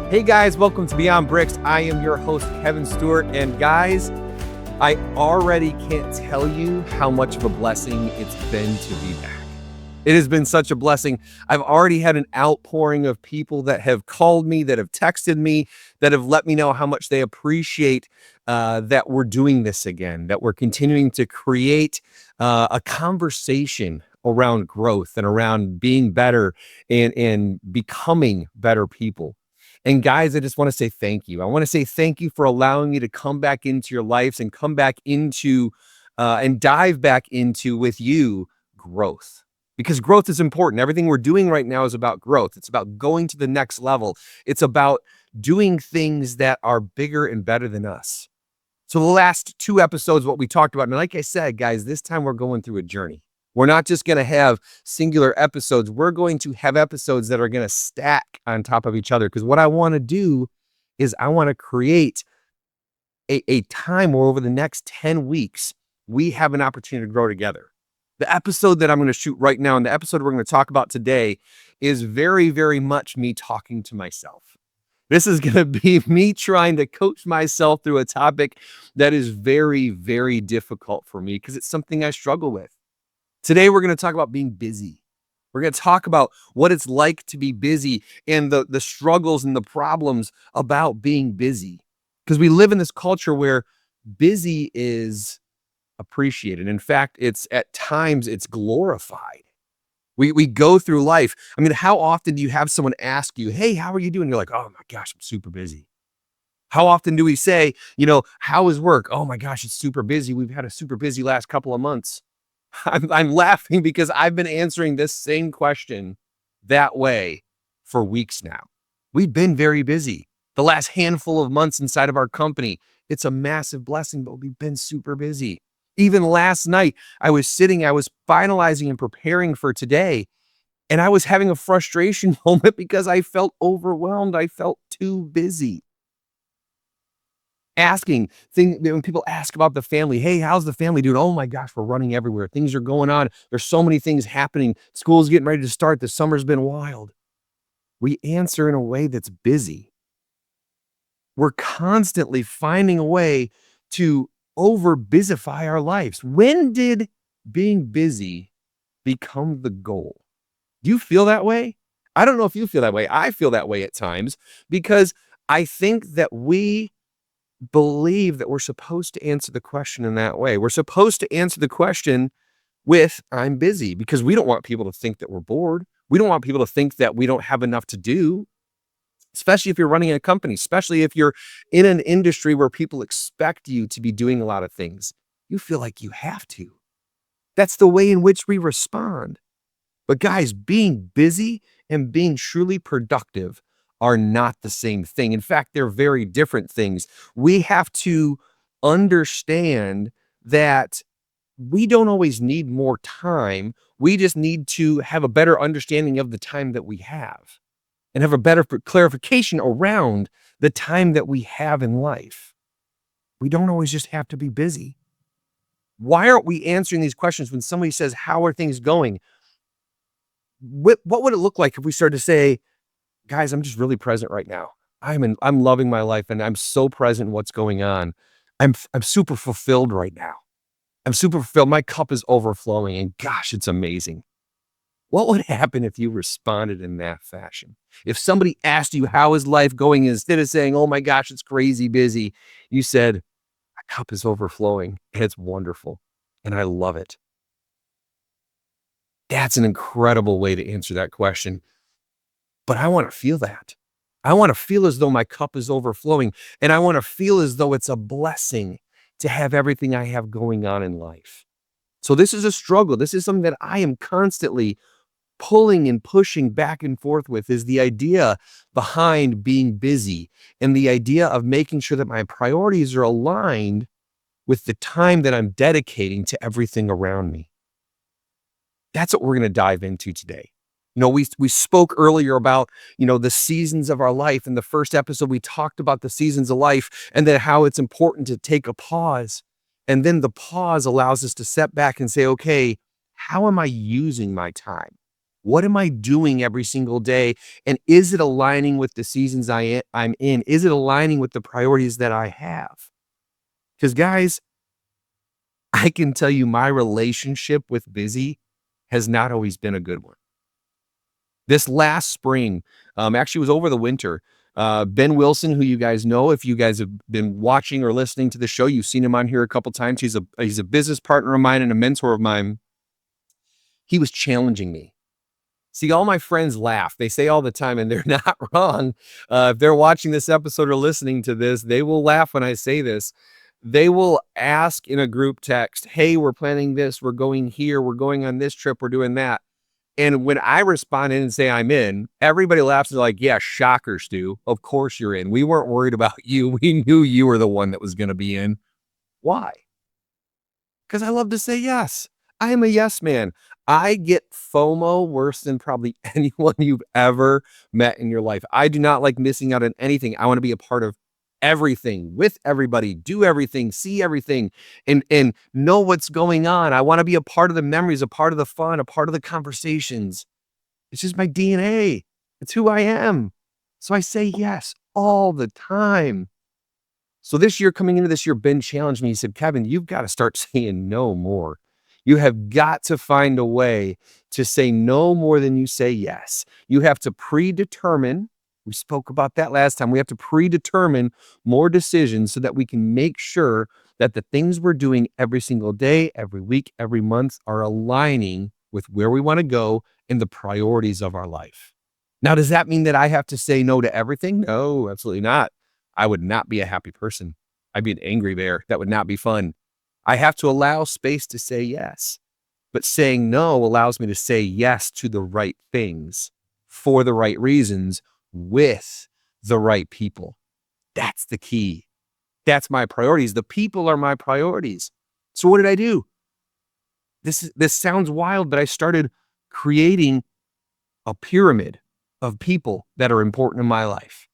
Hey guys, welcome to Beyond Bricks. I am your host, Kevin Stewart. And guys, I already can't tell you how much of a blessing it's been to be back. It has been such a blessing. I've already had an outpouring of people that have called me, that have texted me, that have let me know how much they appreciate that we're doing this again, that we're continuing to create a conversation around growth and around being better and becoming better people. And guys, I just want to say thank you. I want to say thank you for allowing me to come back into your lives and come back into and dive back into with you growth. Because growth is important. Everything we're doing right now is about growth. It's about going to the next level. It's about doing things that are bigger and better than us. So the last two episodes, what we talked about, and like I said, guys, this time we're going through a journey. We're not just going to have singular episodes. We're going to have episodes that are going to stack on top of each other. Because what I want to do is I want to create a time where over the next 10 weeks, we have an opportunity to grow together. The episode that I'm going to shoot right now and the episode we're going to talk about today is very, very much me talking to myself. This is going to be me trying to coach myself through a topic that is very, very difficult for me because it's something I struggle with. Today, we're going to talk about being busy. We're going to talk about what it's like to be busy and the struggles and the problems about being busy. Because we live in this culture where busy is appreciated. In fact, at times it's glorified. We go through life. I mean, how often do you have someone ask you, hey, how are you doing? You're like, oh my gosh, I'm super busy. How often do we say, how is work? Oh my gosh, it's super busy. We've had a super busy last couple of months. I'm laughing because I've been answering this same question that way for weeks now. We've been very busy. The last handful of months inside of our company, it's a massive blessing, but we've been super busy. Even last night, I was finalizing and preparing for today, and I was having a frustration moment because I felt overwhelmed. I felt too busy. When people ask about the family, hey, how's the family doing? Oh my gosh, we're running everywhere. Things are going on. There's so many things happening. School's getting ready to start. The summer's been wild. We answer in a way that's busy. We're constantly finding a way to over-busify our lives. When did being busy become the goal? Do you feel that way? I don't know if you feel that way. I feel that way at times because I think that we believe that we're supposed to answer the question in that way. We're supposed to answer the question with I'm busy because we don't want people to think that we're bored. We don't want people to think that we don't have enough to do, especially if you're running a company, especially if you're in an industry where people expect you to be doing a lot of things. You feel like you have to. That's the way in which we respond. But guys, being busy and being truly productive are not the same thing. In fact, they're very different things. We have to understand that we don't always need more time. We just need to have a better understanding of the time that we have and have a better clarification around the time that we have in life. We don't always just have to be busy. Why aren't we answering these questions when somebody says, how are things going? What would it look like if we started to say, guys, I'm just really present right now. I'm loving my life and I'm so present in what's going on. I'm super fulfilled right now. I'm super fulfilled. My cup is overflowing and gosh, it's amazing. What would happen if you responded in that fashion? If somebody asked you, how is life going? Instead of saying, oh my gosh, it's crazy busy, you said, my cup is overflowing and it's wonderful and I love it. That's an incredible way to answer that question. But I want to feel that. I want to feel as though my cup is overflowing, and I want to feel as though it's a blessing to have everything I have going on in life. So this is a struggle. This is something that I am constantly pulling and pushing back and forth with, is the idea behind being busy and the idea of making sure that my priorities are aligned with the time that I'm dedicating to everything around me. That's what we're going to dive into today. We spoke earlier about, the seasons of our life. In the first episode, we talked about the seasons of life and then how it's important to take a pause. And then the pause allows us to step back and say, okay, how am I using my time? What am I doing every single day? And is it aligning with the seasons I'm in? Is it aligning with the priorities that I have? Because, guys, I can tell you my relationship with busy has not always been a good one. This last spring, actually was over the winter. Ben Wilson, who you guys know, if you guys have been watching or listening to the show, you've seen him on here a couple times. He's a business partner of mine and a mentor of mine. He was challenging me. See, all my friends laugh. They say all the time, and they're not wrong. If they're watching this episode or listening to this, they will laugh when I say this. They will ask in a group text, "Hey, we're planning this. We're going here. We're going on this trip. We're doing that." And when I respond in and say I'm in, everybody laughs and they're like, "Yeah, shocker, Stu. Of course you're in. We weren't worried about you. We knew you were the one that was going to be in." Why? Because I love to say yes. I am a yes man. I get FOMO worse than probably anyone you've ever met in your life. I do not like missing out on anything. I want to be a part of everything with everybody, do everything, see everything, and know what's going on. I want to be a part of the memories, a part of the fun, a part of the conversations. It's just my DNA. It's who I am. So I say yes all the time. So this year, coming into this year, Ben challenged me. He said, "Kevin, you've got to start saying no more. You have got to find a way to say no more than you say yes. You have to predetermine." We spoke about that last time. We have to predetermine more decisions so that we can make sure that the things we're doing every single day, every week, every month are aligning with where we want to go and the priorities of our life. Now, does that mean that I have to say no to everything? No, absolutely not. I would not be a happy person. I'd be an angry bear. That would not be fun. I have to allow space to say yes. But saying no allows me to say yes to the right things for the right reasons with the right people. That's the key. That's my priorities. The people are my priorities. So what did I do? This sounds wild, but I started creating a pyramid of people that are important in my life.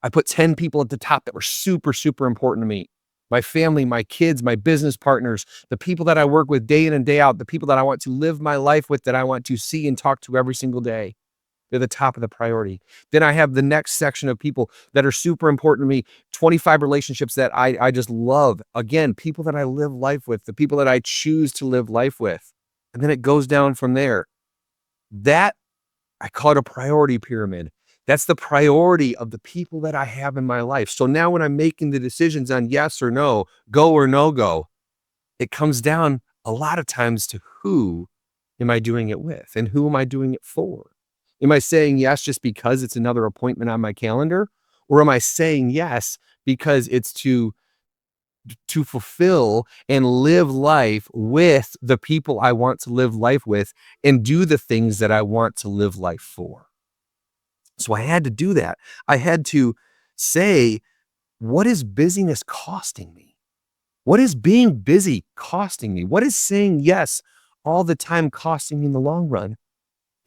I put 10 people at the top that were super, super important to me. My family, my kids, my business partners, the people that I work with day in and day out, the people that I want to live my life with, that I want to see and talk to every single day. They're the top of the priority. Then I have the next section of people that are super important to me, 25 relationships that I just love. Again, people that I live life with, the people that I choose to live life with. And then it goes down from there. That, I call it a priority pyramid. That's the priority of the people that I have in my life. So now when I'm making the decisions on yes or no, go or no go, it comes down a lot of times to who am I doing it with and who am I doing it for? Am I saying yes just because it's another appointment on my calendar? Or am I saying yes because it's to fulfill and live life with the people I want to live life with and do the things that I want to live life for? So I had to do that. I had to say, what is busyness costing me? What is being busy costing me? What is saying yes all the time costing me in the long run?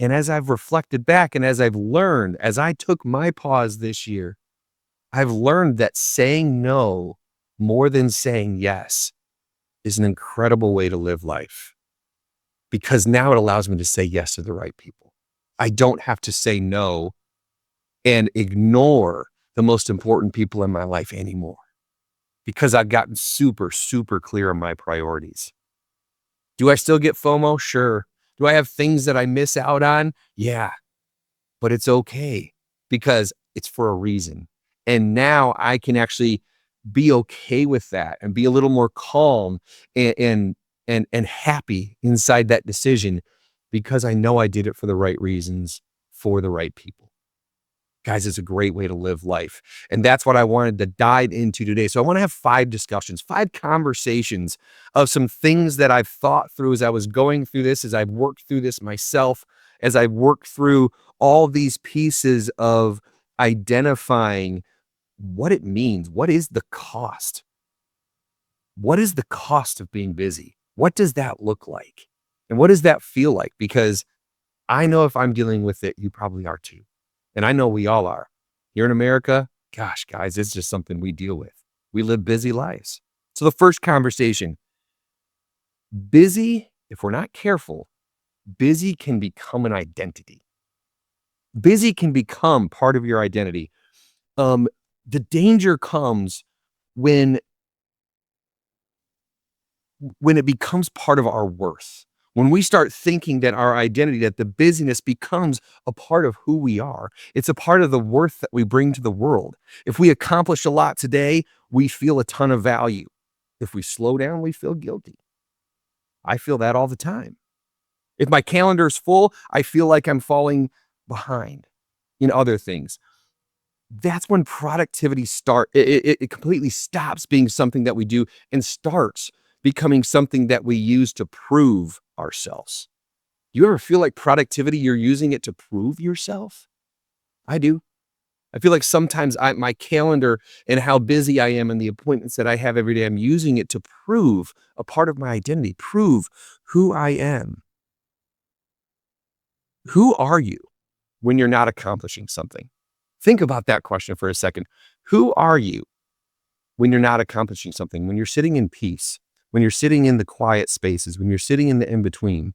And as I've reflected back and as I've learned, as I took my pause this year, I've learned that saying no more than saying yes is an incredible way to live life, because now it allows me to say yes to the right people. I don't have to say no and ignore the most important people in my life anymore, because I've gotten super, super clear on my priorities. Do I still get FOMO? Sure. Do I have things that I miss out on? Yeah, but it's okay because it's for a reason. And now I can actually be okay with that and be a little more calm and happy inside that decision, because I know I did it for the right reasons, for the right people. Guys, it's a great way to live life. And that's what I wanted to dive into today. So I want to have 5 discussions, 5 conversations of some things that I've thought through as I was going through this, as I've worked through this myself, as I've worked through all these pieces of identifying what it means. What is the cost? What is the cost of being busy? What does that look like? And what does that feel like? Because I know if I'm dealing with it, you probably are too. And I know we all are. Here in America, gosh, guys, it's just something we deal with. We live busy lives. So the first conversation, busy, if we're not careful, busy can become an identity. Busy can become part of your identity. Um, the danger comes when it becomes part of our worth. When we start thinking that our identity, that the busyness becomes a part of who we are, it's a part of the worth that we bring to the world. If we accomplish a lot today, we feel a ton of value. If we slow down, we feel guilty. I feel that all the time. If my calendar is full, I feel like I'm falling behind in other things. That's when productivity it completely stops being something that we do and starts becoming something that we use to prove ourselves. You ever feel like productivity, you're using it to prove yourself? I do. I feel like sometimes my calendar and how busy I am and the appointments that I have every day, I'm using it to prove a part of my identity, prove who I am. Who are you when you're not accomplishing something? Think about that question for a second. Who are you when you're not accomplishing something? When you're sitting in peace, when you're sitting in the quiet spaces, when you're sitting in the in between,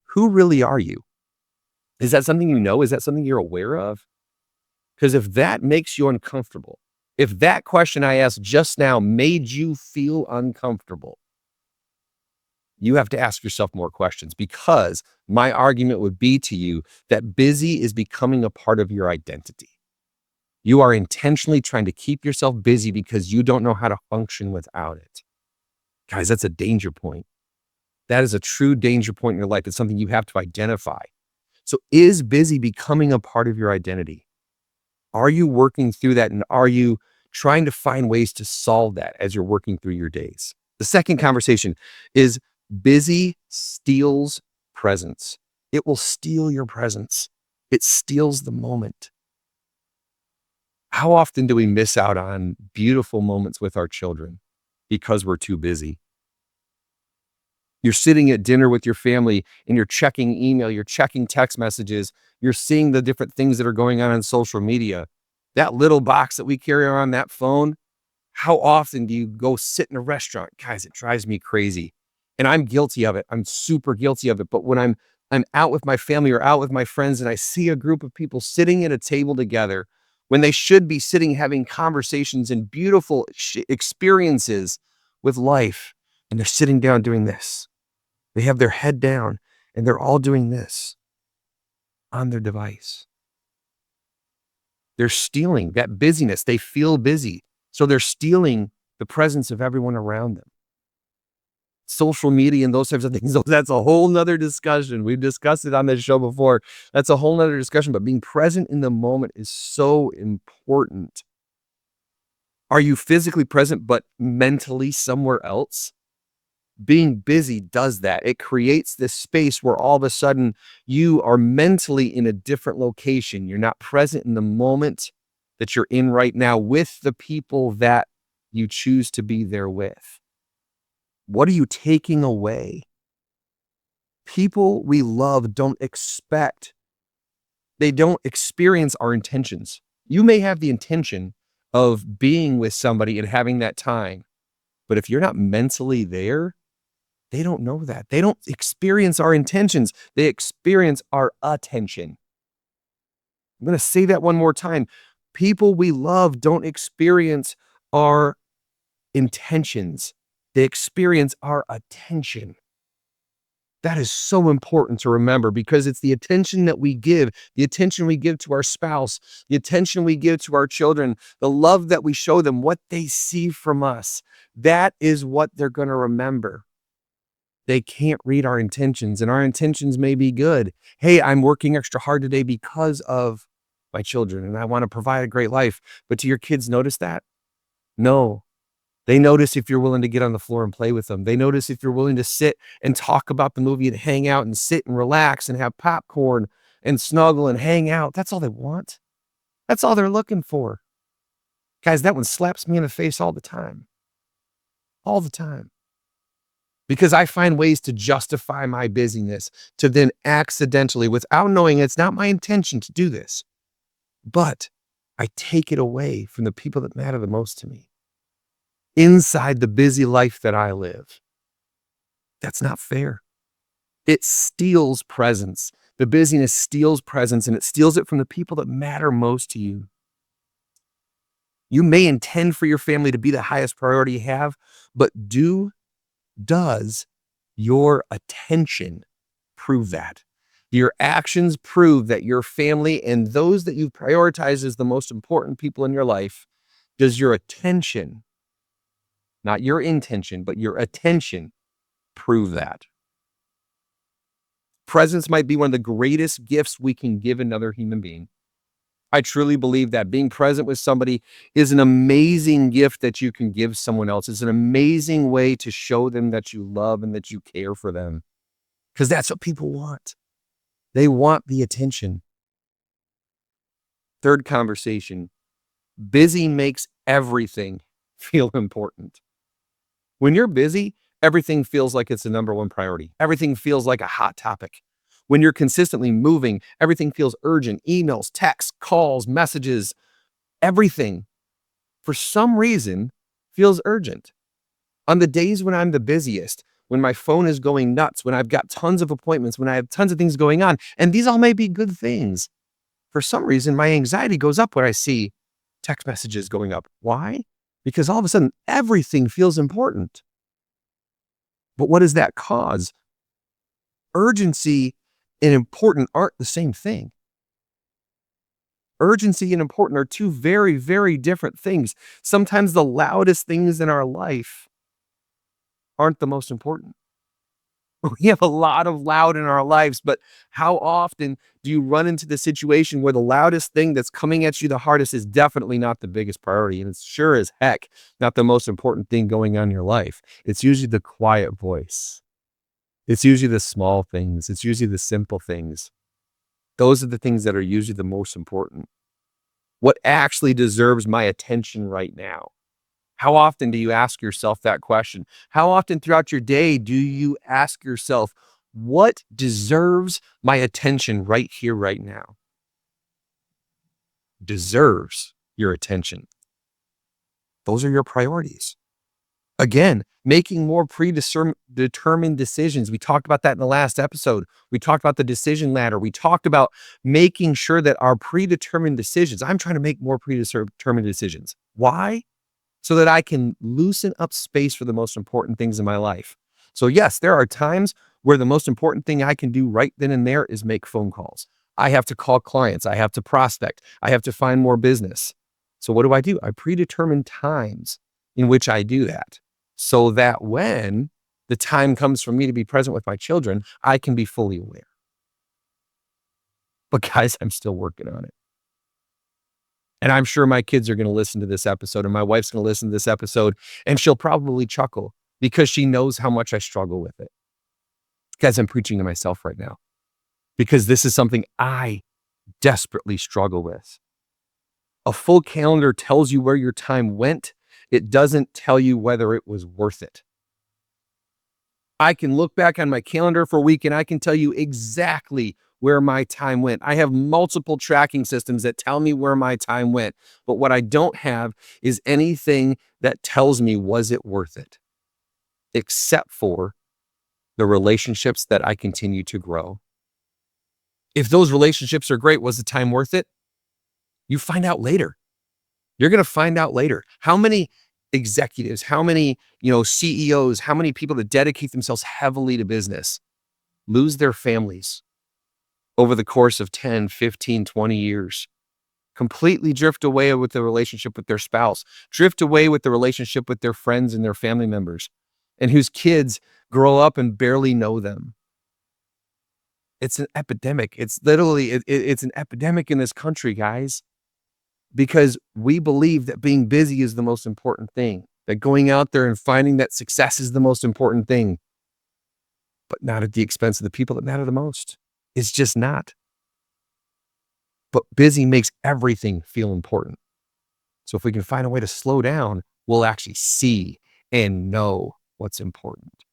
who really are you? Is that something you know? Is that something you're aware of? Because if that makes you uncomfortable, if that question I asked just now made you feel uncomfortable, you have to ask yourself more questions, because my argument would be to you that busy is becoming a part of your identity. You are intentionally trying to keep yourself busy because you don't know how to function without it. Guys, that's a danger point. That is a true danger point in your life. It's something you have to identify. So is busy becoming a part of your identity? Are you working through that? And are you trying to find ways to solve that as you're working through your days? The second conversation is busy steals presence. It will steal your presence. It steals the moment. How often do we miss out on beautiful moments with our children because we're too busy? You're sitting at dinner with your family and you're checking email, you're checking text messages, you're seeing the different things that are going on social media. That little box that we carry around, that phone, how often do you go sit in a restaurant? Guys, it drives me crazy. And I'm guilty of it. I'm super guilty of it. But when I'm out with my family or out with my friends and I see a group of people sitting at a table together when they should be sitting having conversations and beautiful experiences with life, and they're sitting down doing this. They have their head down and they're all doing this on their device. They're stealing that busyness. They feel busy. So they're stealing the presence of everyone around them. Social media and those types of things, that's a whole nother discussion. We've discussed it on this show before. That's a whole nother discussion, but being present in the moment is so important. Are you physically present, but mentally somewhere else? Being busy does that. It creates this space where all of a sudden you are mentally in a different location. You're not present in the moment that you're in right now with the people that you choose to be there with. What are you taking away? People we love they don't experience our intentions. You may have the intention of being with somebody and having that time, but if you're not mentally there, they don't know that. They don't experience our intentions. They experience our attention. I'm going to say that one more time. People we love don't experience our intentions. They experience our attention. That is so important to remember, because it's the attention that we give, the attention we give to our spouse, the attention we give to our children, the love that we show them, what they see from us. That is what they're going to remember. They can't read our intentions, and our intentions may be good. Hey, I'm working extra hard today because of my children, and I want to provide a great life. But do your kids notice that? No. They notice if you're willing to get on the floor and play with them. They notice if you're willing to sit and talk about the movie and hang out and sit and relax and have popcorn and snuggle and hang out. That's all they want. That's all they're looking for. Guys, that one slaps me in the face all the time. All the time. Because I find ways to justify my busyness, to then accidentally, without knowing it's not my intention to do this, but I take it away from the people that matter the most to me. Inside the busy life that I live. That's not fair. It steals presence. The busyness steals presence, and it steals it from the people that matter most to you. You may intend for your family to be the highest priority you have, but does your attention prove that? Your actions prove that your family and those that you prioritize as the most important people in your life, does your attention, not your intention, but your attention, prove that? Presence might be one of the greatest gifts we can give another human being. I truly believe that being present with somebody is an amazing gift that you can give someone else. It's an amazing way to show them that you love and that you care for them, because that's what people want. They want the attention. Third conversation, busy makes everything feel important. When you're busy, everything feels like it's the number one priority. Everything feels like a hot topic. When you're consistently moving, everything feels urgent. Emails, texts, calls, messages, everything, for some reason, feels urgent. On the days when I'm the busiest, when my phone is going nuts, when I've got tons of appointments, when I have tons of things going on, and these all may be good things, for some reason, my anxiety goes up when I see text messages going up. Why? Because all of a sudden, everything feels important. But what does that cause? Urgency and important aren't the same thing. Urgency and important are two very, very different things. Sometimes the loudest things in our life aren't the most important. We have a lot of loud in our lives, but how often do you run into the situation where the loudest thing that's coming at you the hardest is definitely not the biggest priority, and it's sure as heck not the most important thing going on in your life? It's usually the quiet voice. It's usually the small things. It's usually the simple things. Those are the things that are usually the most important. What actually deserves my attention right now? How often do you ask yourself that question? How often throughout your day do you ask yourself, what deserves my attention right here, right now? Deserves your attention. Those are your priorities. Again, making more predetermined decisions. We talked about that in the last episode. We talked about the decision ladder. We talked about making sure that our predetermined decisions, I'm trying to make more predetermined decisions. Why? So that I can loosen up space for the most important things in my life. So yes, there are times where the most important thing I can do right then and there is make phone calls. I have to call clients. I have to prospect. I have to find more business. So what do? I predetermine times in which I do that, so that when the time comes for me to be present with my children, I can be fully aware. But guys, I'm still working on it. And I'm sure my kids are going to listen to this episode, and my wife's going to listen to this episode, and she'll probably chuckle because she knows how much I struggle with it. Guys, I'm preaching to myself right now because this is something I desperately struggle with. A full calendar tells you where your time went. It doesn't tell you whether it was worth it. I can look back on my calendar for a week and I can tell you exactly where my time went. I have multiple tracking systems that tell me where my time went. But what I don't have is anything that tells me, was it worth it? Except for the relationships that I continue to grow. If those relationships are great, was the time worth it? You find out later. You're going to find out later. How many executives, how many, CEOs, how many people that dedicate themselves heavily to business lose their families over the course of 10, 15, 20 years, completely drift away with the relationship with their spouse, drift away with the relationship with their friends and their family members, and whose kids grow up and barely know them. It's an epidemic. It's literally, it's an epidemic in this country, guys, because we believe that being busy is the most important thing, that going out there and finding that success is the most important thing, but not at the expense of the people that matter the most. It's just not. But busy makes everything feel important. So if we can find a way to slow down, we'll actually see and know what's important.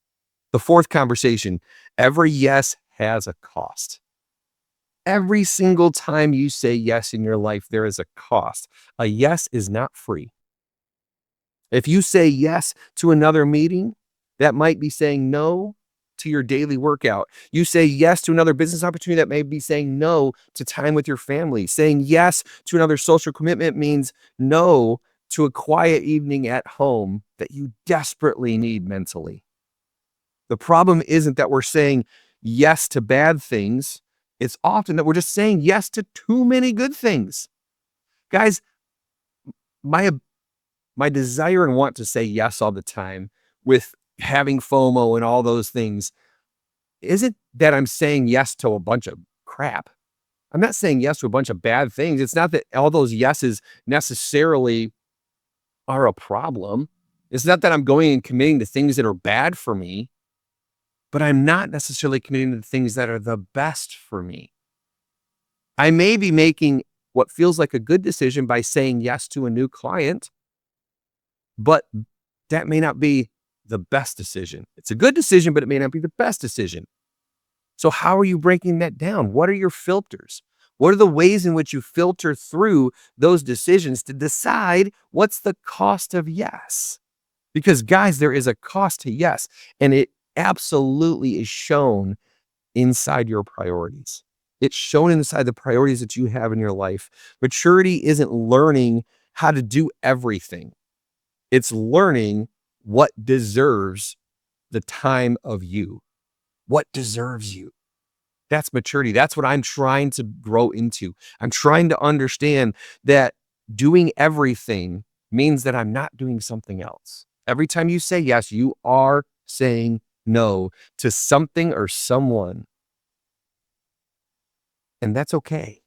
The fourth conversation, every yes has a cost. Every single time you say yes in your life, there is a cost. A yes is not free. If you say yes to another meeting, that might be saying no to your daily workout. You say yes to another business opportunity that may be saying no to time with your family. Saying yes to another social commitment means no to a quiet evening at home that you desperately need mentally. The problem isn't that we're saying yes to bad things. It's often that we're just saying yes to too many good things. Guys, my my desire and want to say yes all the time with having FOMO and all those things isn't that I'm saying yes to a bunch of crap. I'm not saying yes to a bunch of bad things. It's not that all those yeses necessarily are a problem. It's not that I'm going and committing to things that are bad for me, but I'm not necessarily committing to the things that are the best for me. I may be making what feels like a good decision by saying yes to a new client, but that may not be the best decision. It's a good decision, but it may not be the best decision. So how are you breaking that down? What are your filters? What are the ways in which you filter through those decisions to decide what's the cost of yes? Because guys, there is a cost to yes, and it absolutely is shown inside your priorities. It's shown inside the priorities that you have in your life. Maturity isn't learning how to do everything. It's learning what deserves the time of you. What deserves you? That's maturity. That's what I'm trying to grow into. I'm trying to understand that doing everything means that I'm not doing something else. Every time you say yes, you are saying no to something or someone. And that's okay.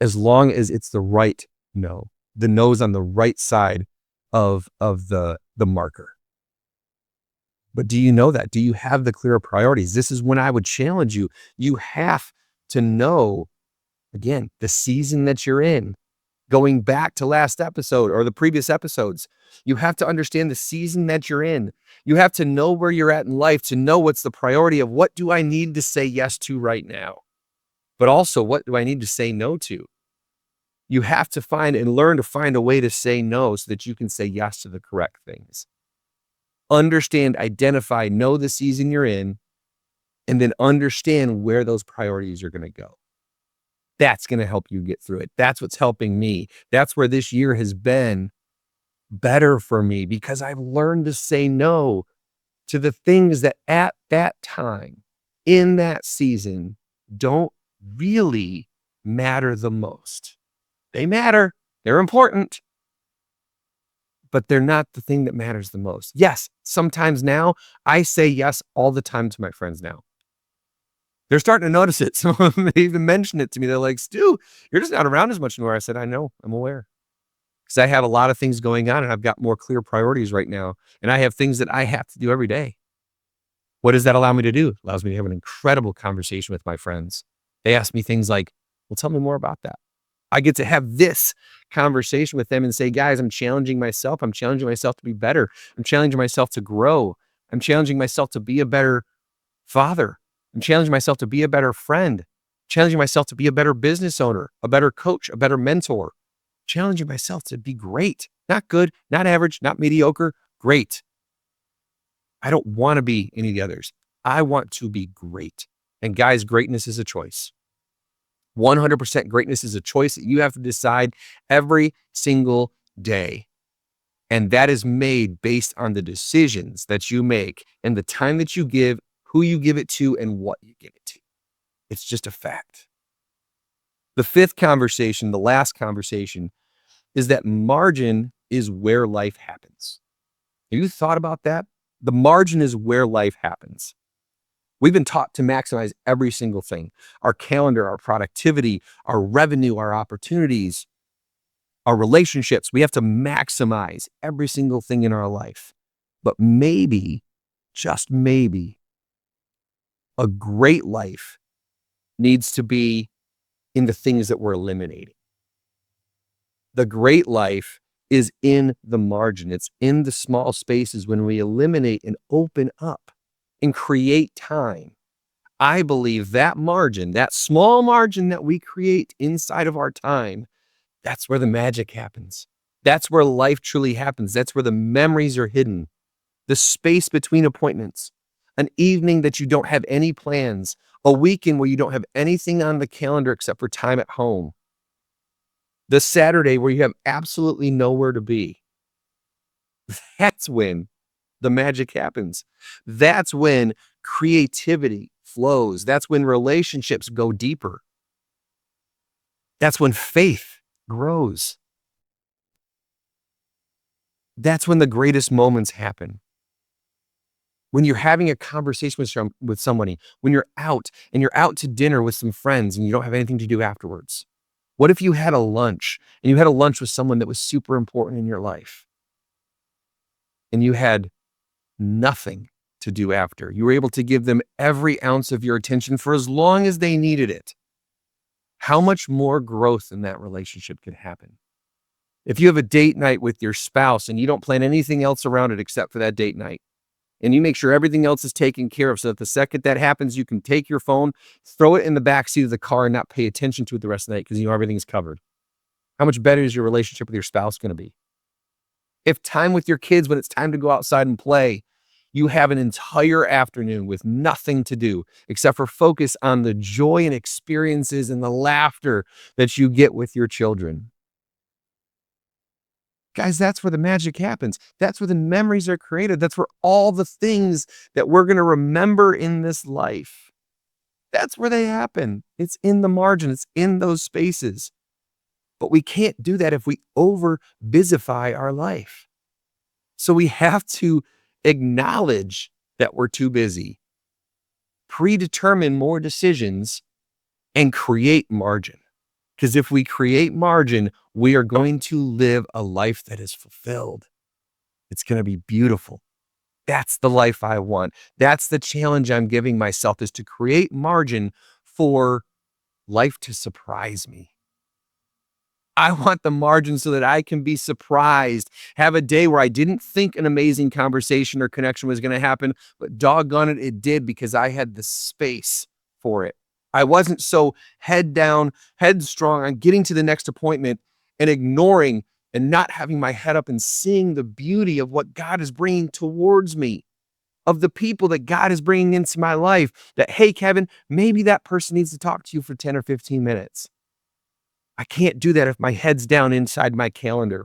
As long as it's the right no. The no's on the right side of the marker. But do you know that? Do you have the clear priorities? This is when I would challenge you. You have to know, again, the season that you're in. Going back to last episode or the previous episodes, you have to understand the season that you're in. You have to know where you're at in life to know what's the priority of what do I need to say yes to right now? But also, what do I need to say no to? You have to find and learn to find a way to say no so that you can say yes to the correct things. Understand, identify, know the season you're in, and then understand where those priorities are going to go. That's going to help you get through it. That's what's helping me. That's where this year has been better for me because I've learned to say no to the things that at that time, in that season, don't really matter the most. They matter. They're important. But they're not the thing that matters the most. Yes, sometimes now I say yes all the time to my friends now. They're starting to notice it. Some of them even mention it to me. They're like, Stu, you're just not around as much anymore. I said, I know, I'm aware. Because I have a lot of things going on and I've got more clear priorities right now. And I have things that I have to do every day. What does that allow me to do? It allows me to have an incredible conversation with my friends. They ask me things like, well, tell me more about that. I get to have this conversation with them and say, guys, I'm challenging myself. I'm challenging myself to be better. I'm challenging myself to grow. I'm challenging myself to be a better father. I'm challenging myself to be a better friend. Challenging myself to be a better business owner, a better coach, a better mentor. Challenging myself to be great, not good, not average, not mediocre, great. I don't want to be any of the others. I want to be great. And guys, greatness is a choice. 100% greatness is a choice that you have to decide every single day. And that is made based on the decisions that you make and the time that you give, who you give it to, and what you give it to. It's just a fact. The fifth conversation, the last conversation, is that margin is where life happens. Have you thought about that? The margin is where life happens. We've been taught to maximize every single thing, our calendar, our productivity, our revenue, our opportunities, our relationships. We have to maximize every single thing in our life. But maybe, just maybe, a great life needs to be in the things that we're eliminating. The great life is in the margin. It's in the small spaces when we eliminate and open up and create time. I believe that margin, that small margin that we create inside of our time, that's where the magic happens. That's where life truly happens. That's where the memories are hidden. The space between appointments, an evening that you don't have any plans, a weekend where you don't have anything on the calendar except for time at home, the Saturday where you have absolutely nowhere to be. That's when the magic happens. That's when creativity flows. That's when relationships go deeper. That's when faith grows. That's when the greatest moments happen. When you're having a conversation with somebody, when you're out and you're out to dinner with some friends and you don't have anything to do afterwards. What if you had a lunch and you had a lunch with someone that was super important in your life and you had nothing to do after? You were able to give them every ounce of your attention for as long as they needed it. How much more growth in that relationship could happen? If you have a date night with your spouse and you don't plan anything else around it except for that date night, and you make sure everything else is taken care of so that the second that happens, you can take your phone, throw it in the back seat of the car and not pay attention to it the rest of the night because you know everything's covered. How much better is your relationship with your spouse going to be? If time with your kids, when it's time to go outside and play, you have an entire afternoon with nothing to do except for focus on the joy and experiences and the laughter that you get with your children. Guys, that's where the magic happens. That's where the memories are created. That's where all the things that we're going to remember in this life, that's where they happen. It's in the margin. It's in those spaces. But we can't do that if we over busify our life. So we have to acknowledge that we're too busy, predetermine more decisions, and create margin. Because if we create margin, we are going to live a life that is fulfilled. It's going to be beautiful. That's the life I want. That's the challenge I'm giving myself, is to create margin for life to surprise me. I want the margin so that I can be surprised, have a day where I didn't think an amazing conversation or connection was going to happen, but doggone it, it did, because I had the space for it. I wasn't so head down, headstrong on getting to the next appointment and ignoring and not having my head up and seeing the beauty of what God is bringing towards me, of the people that God is bringing into my life. That, hey, Kevin, maybe that person needs to talk to you for 10 or 15 minutes. I can't do that if my head's down inside my calendar,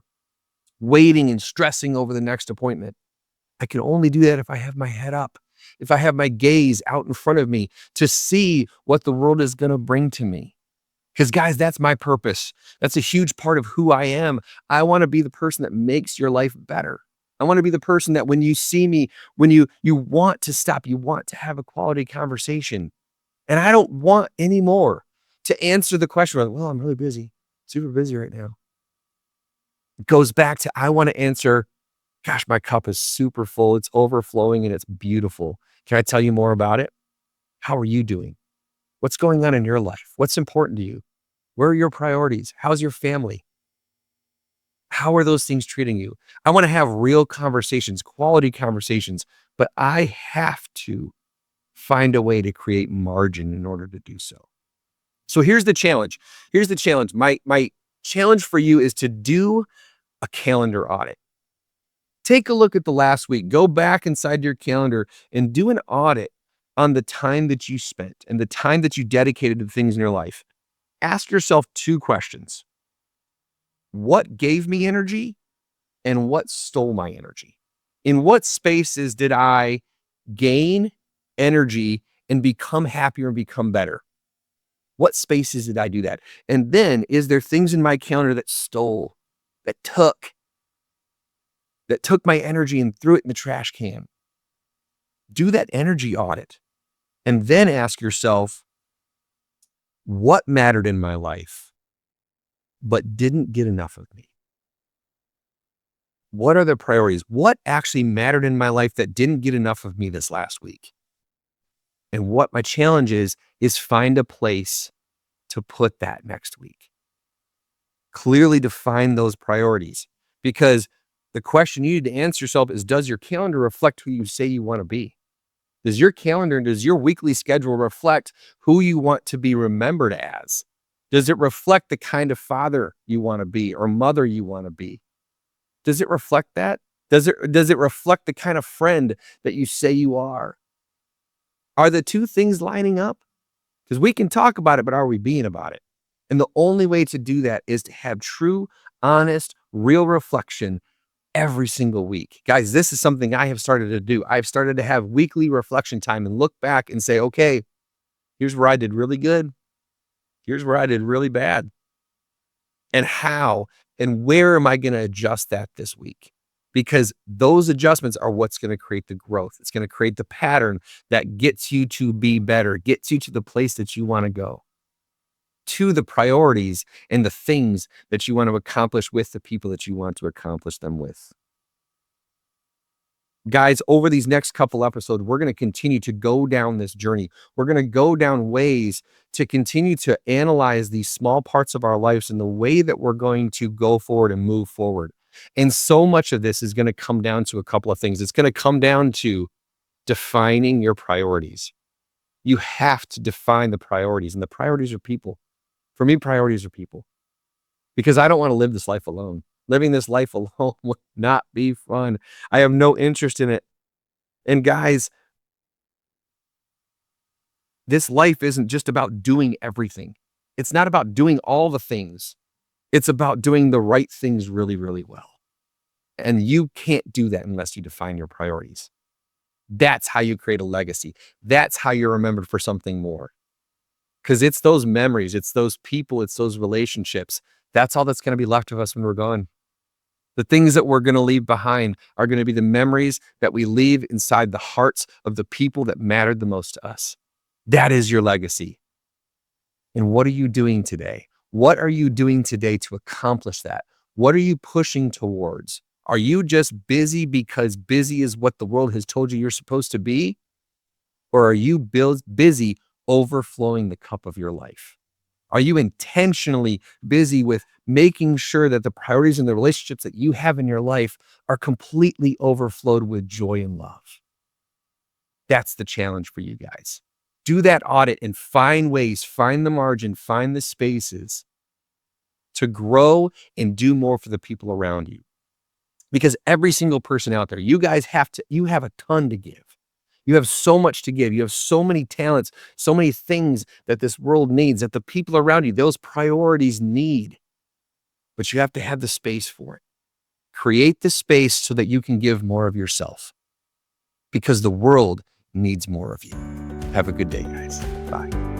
waiting and stressing over the next appointment. I can only do that if I have my head up, if I have my gaze out in front of me to see what the world is going to bring to me. Because, guys, that's my purpose. That's a huge part of who I am. I want to be the person that makes your life better. I want to be the person that when you see me, when you want to stop, you want to have a quality conversation. And I don't want anymore to answer the question, well, I'm really busy, super busy right now. It goes back to, I want to answer, gosh, my cup is super full. It's overflowing and it's beautiful. Can I tell you more about it? How are you doing? What's going on in your life? What's important to you? Where are your priorities? How's your family? How are those things treating you? I want to have real conversations, quality conversations, but I have to find a way to create margin in order to do so. So here's the challenge. Here's the challenge. My challenge for you is to do a calendar audit. Take a look at the last week. Go back inside your calendar and do an audit on the time that you spent and the time that you dedicated to things in your life. Ask yourself two questions. What gave me energy and what stole my energy? In what spaces did I gain energy and become happier and become better? What spaces did I do that? And then, is there things in my calendar that stole, that took my energy and threw it in the trash can? Do that energy audit and then ask yourself, what mattered in my life but didn't get enough of me? What are the priorities? What actually mattered in my life that didn't get enough of me this last week? And what my challenge is find a place to put that next week. Clearly define those priorities, because the question you need to answer yourself is, does your calendar reflect who you say you want to be? Does your calendar, does your weekly schedule reflect who you want to be remembered as? Does it reflect the kind of father you want to be or mother you want to be? Does it reflect that? Does it reflect the kind of friend that you say you are? Are the two things lining up? Because we can talk about it, but are we being about it? And the only way to do that is to have true, honest, real reflection every single week. Guys, this is something I have started to do. I've started to have weekly reflection time and look back and say, okay, here's where I did really good. Here's where I did really bad. And how and where am I going to adjust that this week? Because those adjustments are what's going to create the growth. It's going to create the pattern that gets you to be better, gets you to the place that you want to go, to the priorities and the things that you want to accomplish with the people that you want to accomplish them with. Guys, over these next couple episodes, we're going to continue to go down this journey. We're going to go down ways to continue to analyze these small parts of our lives and the way that we're going to go forward and move forward. And so much of this is going to come down to a couple of things. It's going to come down to defining your priorities. You have to define the priorities, and the priorities are people. For me, priorities are people, because I don't want to live this life alone. Living this life alone would not be fun. I have no interest in it. And guys, this life isn't just about doing everything. It's not about doing all the things. It's about doing the right things really, really well. And you can't do that unless you define your priorities. That's how you create a legacy. That's how you're remembered for something more. Because it's those memories, it's those people, it's those relationships. That's all that's going to be left of us when we're gone. The things that we're going to leave behind are going to be the memories that we leave inside the hearts of the people that mattered the most to us. That is your legacy. And what are you doing today? What are you doing today to accomplish that? What are you pushing towards? Are you just busy because busy is what the world has told you you're supposed to be? Or are you busy overflowing the cup of your life? Are you intentionally busy with making sure that the priorities and the relationships that you have in your life are completely overflowed with joy and love? That's the challenge for you guys. Do that audit and find ways, find the margin, find the spaces to grow and do more for the people around you. Because every single person out there, you have a ton to give. You have so much to give. You have so many talents, so many things that this world needs, that the people around you, those priorities need. But you have to have the space for it. Create the space so that you can give more of yourself, because the world needs more of you. Have a good day, guys. Bye.